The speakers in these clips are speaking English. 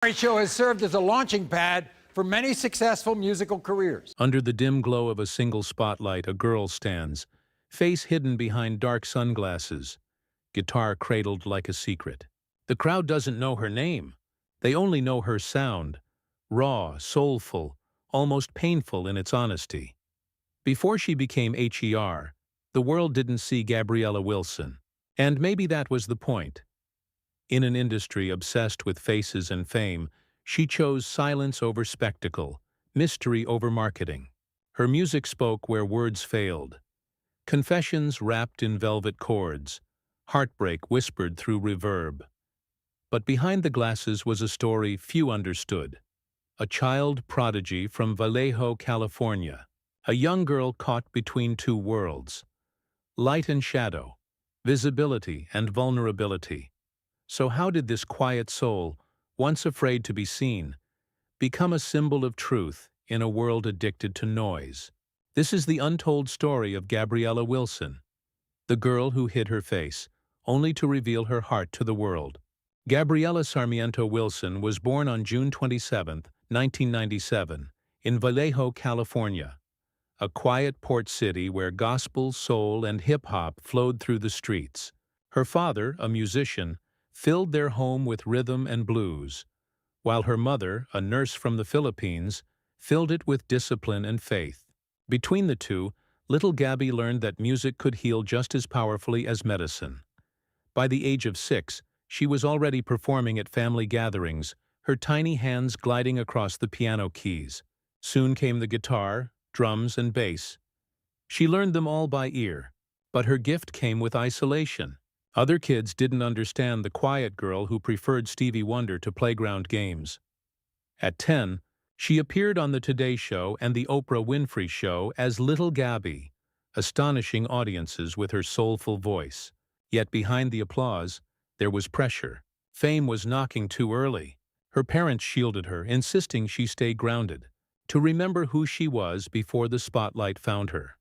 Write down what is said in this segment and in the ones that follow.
Show has served as a launching pad for many successful musical careers. Under the dim glow of a single spotlight, a girl stands, face hidden behind dark sunglasses, guitar cradled like a secret. The crowd doesn't know her name. They only know her sound, raw, soulful, almost painful in its honesty. Before she became H.E.R., the world didn't see Gabriella Wilson. And maybe that was the point. In an industry obsessed with faces and fame, she chose silence over spectacle, mystery over marketing. Her music spoke where words failed. Confessions wrapped in velvet chords, heartbreak whispered through reverb. But behind the glasses was a story few understood. A child prodigy from Vallejo, California. A young girl caught between two worlds. Light and shadow, visibility and vulnerability. So how did this quiet soul, once afraid to be seen, become a symbol of truth in a world addicted to noise? This is the untold story of Gabriella Wilson, the girl who hid her face, only to reveal her heart to the world. Gabriella Sarmiento Wilson was born on June 27, 1997, in Vallejo, California, a quiet port city where gospel, soul, and hip-hop flowed through the streets. Her father, a musician, filled their home with rhythm and blues, while her mother, a nurse from the Philippines, filled it with discipline and faith. Between the two, little Gabby learned that music could heal just as powerfully as medicine. By the age of 6, she was already performing at family gatherings, her tiny hands gliding across the piano keys. Soon came the guitar, drums, and bass. She learned them all by ear, but her gift came with isolation. Other kids didn't understand the quiet girl who preferred Stevie Wonder to playground games. At 10, she appeared on The Today Show and The Oprah Winfrey Show as Little Gabby, astonishing audiences with her soulful voice. Yet behind the applause, there was pressure. Fame was knocking too early. Her parents shielded her, insisting she stay grounded, to remember who she was before the spotlight found her.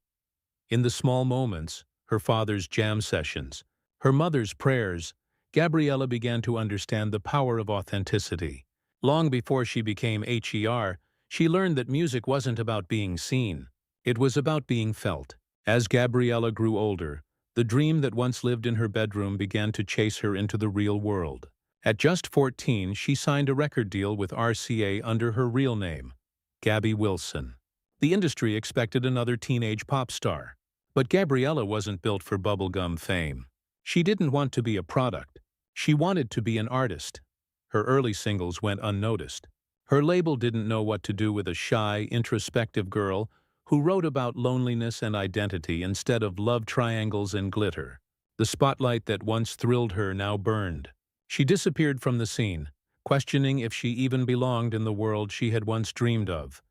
In the small moments, her father's jam sessions, her mother's prayers, Gabriella began to understand the power of authenticity. Long before she became H.E.R., she learned that music wasn't about being seen. It was about being felt. As Gabriella grew older, the dream that once lived in her bedroom began to chase her into the real world. At just 14, she signed a record deal with RCA under her real name, Gabby Wilson. The industry expected another teenage pop star. But Gabriella wasn't built for bubblegum fame. She didn't want to be a product. She wanted to be an artist. Her early singles went unnoticed. Her label didn't know what to do with a shy, introspective girl who wrote about loneliness and identity instead of love triangles and glitter. The spotlight that once thrilled her now burned. She disappeared from the scene, questioning if she even belonged in the world she had once dreamed of.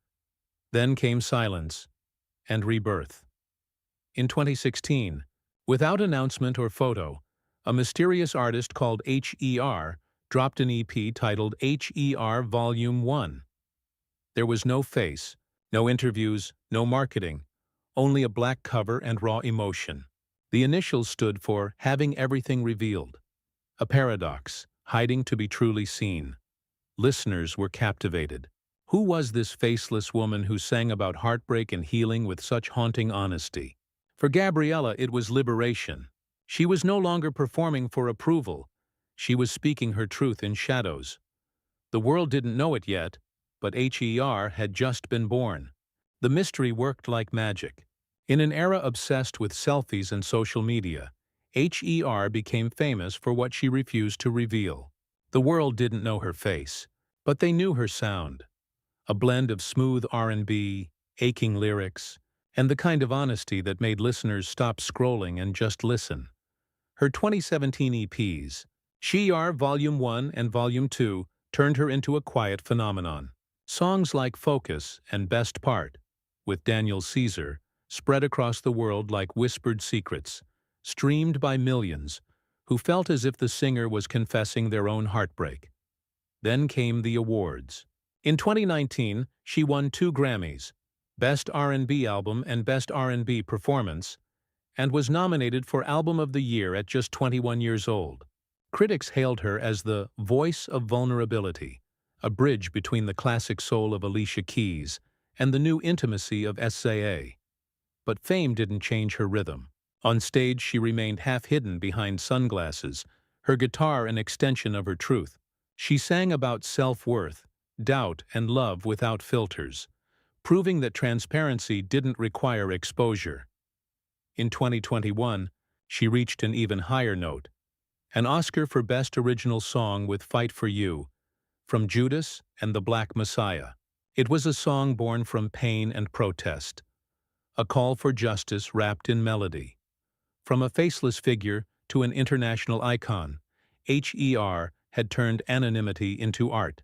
Then came silence and rebirth. In 2016, without announcement or photo, a mysterious artist called H.E.R. dropped an EP titled H.E.R. Volume 1. There was no face, no interviews, no marketing, only a black cover and raw emotion. The initials stood for Having Everything Revealed, a paradox, hiding to be truly seen. Listeners were captivated. Who was this faceless woman who sang about heartbreak and healing with such haunting honesty? For Gabriella, it was liberation. She was no longer performing for approval. She was speaking her truth in shadows. The world didn't know it yet, but H.E.R. had just been born. The mystery worked like magic. In an era obsessed with selfies and social media, H.E.R. became famous for what she refused to reveal. The world didn't know her face, but they knew her sound. A blend of smooth R&B, aching lyrics, and the kind of honesty that made listeners stop scrolling and just listen. Her 2017 EPs, H.E.R. Volume 1 and Volume 2, turned her into a quiet phenomenon. Songs like Focus and Best Part, with Daniel Caesar, spread across the world like whispered secrets, streamed by millions, who felt as if the singer was confessing their own heartbreak. Then came the awards. In 2019, she won 2 Grammys, Best R&B Album and Best R&B Performance, and was nominated for Album of the Year at just 21 years old. Critics hailed her as the voice of vulnerability, a bridge between the classic soul of Alicia Keys and the new intimacy of S.A.A. But fame didn't change her rhythm. On stage, she remained half-hidden behind sunglasses, her guitar an extension of her truth. She sang about self-worth, doubt, and love without filters, proving that transparency didn't require exposure. In 2021, she reached an even higher note, an Oscar for Best Original Song with Fight for You, from Judas and the Black Messiah. It was a song born from pain and protest, a call for justice wrapped in melody. From a faceless figure to an international icon, H.E.R. had turned anonymity into art,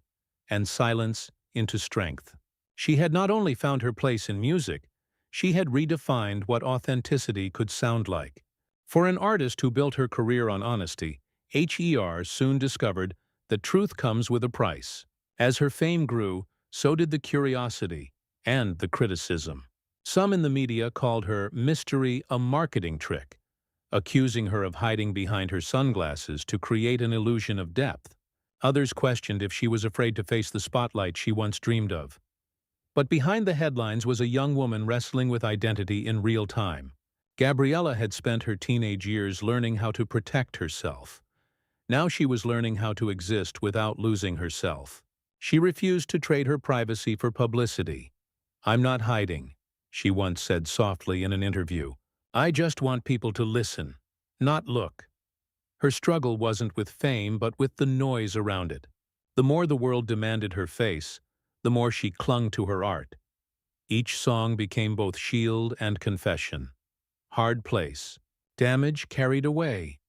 and silence into strength. She had not only found her place in music, she had redefined what authenticity could sound like. For an artist who built her career on honesty, H.E.R. soon discovered that truth comes with a price. As her fame grew, so did the curiosity and the criticism. Some in the media called her mystery a marketing trick, accusing her of hiding behind her sunglasses to create an illusion of depth. Others questioned if she was afraid to face the spotlight she once dreamed of. But behind the headlines was a young woman wrestling with identity in real time. Gabriella had spent her teenage years learning how to protect herself. Now she was learning how to exist without losing herself. She refused to trade her privacy for publicity. "I'm not hiding," she once said softly in an interview. "I just want people to listen, not look." Her struggle wasn't with fame, but with the noise around it. The more the world demanded her face, the more she clung to her art. Each song became both shield and confession. Hard Place, Damage Carried Away,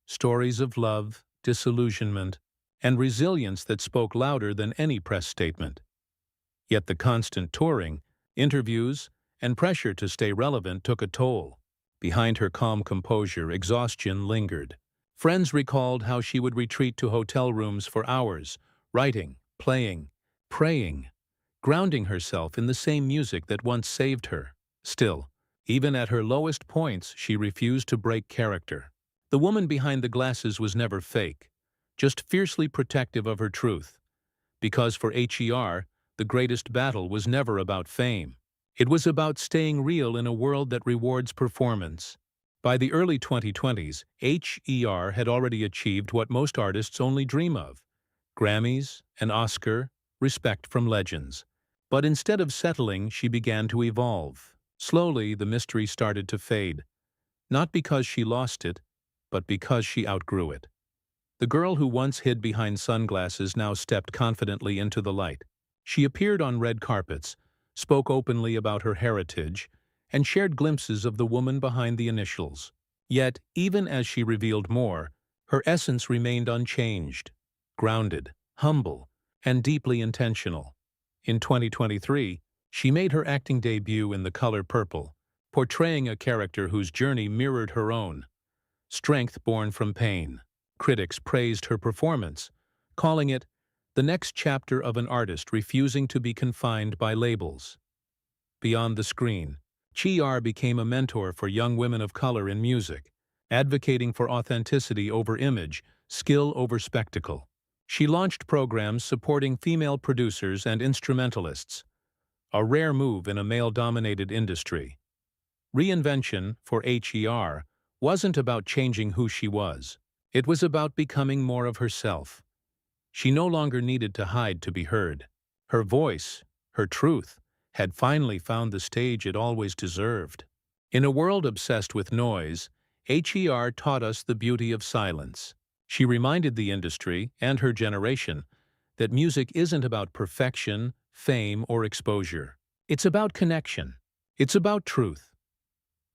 stories of love, disillusionment, and resilience that spoke louder than any press statement. Yet the constant touring, interviews, and pressure to stay relevant took a toll. Behind her calm composure, exhaustion lingered. Friends recalled how she would retreat to hotel rooms for hours, writing, playing, praying, grounding herself in the same music that once saved her. Still, even at her lowest points, she refused to break character. The woman behind the glasses was never fake, just fiercely protective of her truth. Because for H.E.R., the greatest battle was never about fame. It was about staying real in a world that rewards performance. By the early 2020s, H.E.R. had already achieved what most artists only dream of: Grammys, an Oscar, respect from legends. But instead of settling, she began to evolve. Slowly, the mystery started to fade. Not because she lost it, but because she outgrew it. The girl who once hid behind sunglasses now stepped confidently into the light. She appeared on red carpets, spoke openly about her heritage, and shared glimpses of the woman behind the initials. Yet, even as she revealed more, her essence remained unchanged, grounded, humble, and deeply intentional. In 2023, she made her acting debut in The Color Purple, portraying a character whose journey mirrored her own. Strength born from pain. Critics praised her performance, calling it the next chapter of an artist refusing to be confined by labels. Beyond the screen, H.E.R. became a mentor for young women of color in music, advocating for authenticity over image, skill over spectacle. She launched programs supporting female producers and instrumentalists, a rare move in a male-dominated industry. Reinvention, for H.E.R., wasn't about changing who she was. It was about becoming more of herself. She no longer needed to hide to be heard. Her voice, her truth, had finally found the stage it always deserved. In a world obsessed with noise, H.E.R. taught us the beauty of silence. She reminded the industry, and her generation, that music isn't about perfection, fame, or exposure. It's about connection. It's about truth.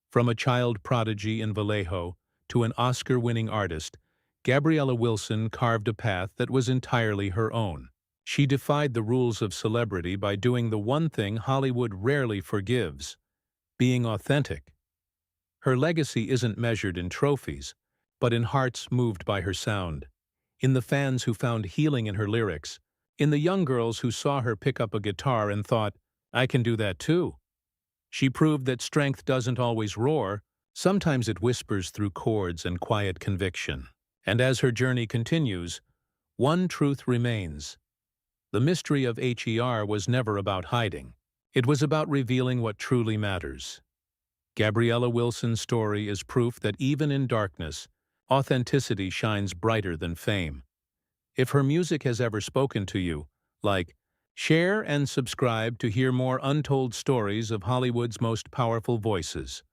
From a child prodigy in Vallejo to an Oscar-winning artist, Gabriella Wilson carved a path that was entirely her own. She defied the rules of celebrity by doing the one thing Hollywood rarely forgives: being authentic. Her legacy isn't measured in trophies, but in hearts moved by her sound, in the fans who found healing in her lyrics, in the young girls who saw her pick up a guitar and thought, "I can do that too." She proved that strength doesn't always roar, sometimes it whispers through chords and quiet conviction. And as her journey continues, one truth remains: The mystery of H.E.R. was never about hiding. It was about revealing what truly matters. Gabriella Wilson's story is proof that even in darkness, authenticity shines brighter than fame. If her music has ever spoken to you, share and subscribe to hear more untold stories of Hollywood's most powerful voices.